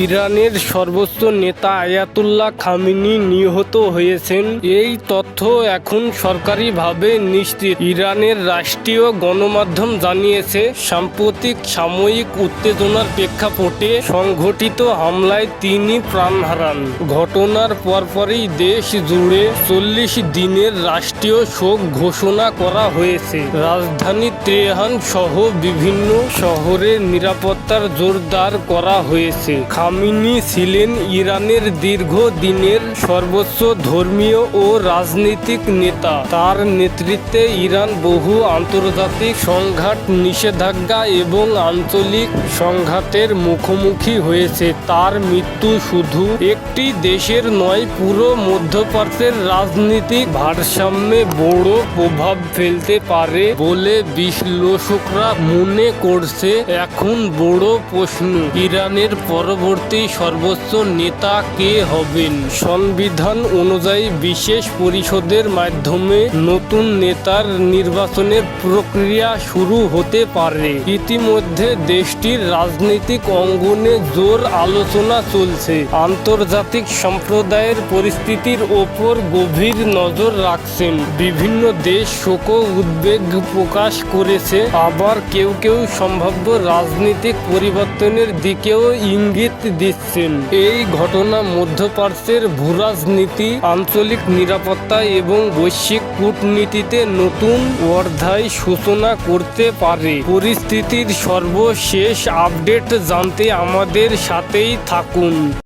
ইরানের সর্বোচ্চ নেতা আয়াতুল্লাহ খামেনি নিহত হয়েছেন, এই তথ্য এখন সরকারিভাবে নিশ্চিত। ইরানের রাষ্ট্রীয় গণমাধ্যম জানিয়েছে, সাম্প্রতিক সাময়িক উত্তেজনার প্রেক্ষাপটে সংঘটিত হামলায় তিনি প্রাণ হারান। ঘটনার পরপরই দেশ জুড়ে 40 দিনের রাষ্ট্রীয় শোক ঘোষণা করা হয়েছে। রাজধানী তেহরান সহ বিভিন্ন শহরের নিরাপত্তার জোরদার করা হয়েছে। খামেনি ছিলেন ইরানের দীর্ঘ দিনের সর্বোচ্চ ধর্মীয় ও রাজনৈতিক নেতা। তার নেতৃত্বে ইরান বহু আন্তর্জাতিক সংঘাত, নিষেধাজ্ঞা এবং আঞ্চলিক সংঘাতের মুখোমুখি হয়েছে। তার মৃত্যু শুধু একটি দেশের নয়, পুরো মধ্যপ্রাচ্যের রাজনৈতিক ভারসাম্যে বড় প্রভাব ফেলতে পারে বলে বিশ্লেষকরা মনে করছে। এখন বড় প্রশ্ন, ইরানের পরবর্তী সর্বোচ্চ নেতা কে হবেন? সংবিধান অনুযায়ী বিশেষ পরিষদের মাধ্যমে নতুন নেতার নির্বাচনের প্রক্রিয়া শুরু হতে পারে। ইতিমধ্যে দেশটির রাজনৈতিক অঙ্গনে জোর আলোচনা চলছে। আন্তর্জাতিক সম্প্রদায়ের পরিস্থিতির ওপর গভীর নজর রাখছেন। বিভিন্ন দেশ শোক ও উদ্বেগ প্রকাশ করেছে, আবার কেউ কেউ সম্ভাব্য রাজনৈতিক পরিবর্তনের দিকেও ইঙ্গিত দিচ্ছেন। এই ঘটনা মধ্যপ্রাচ্যের ভূরাজনীতি, আঞ্চলিক নিরাপত্তা এবং বৈশ্বিক কূটনীতিতে নতুন অধ্যায় সূচনা করতে পারে। পরিস্থিতির সর্বশেষ আপডেট জানতে আমাদের সাথেই থাকুন।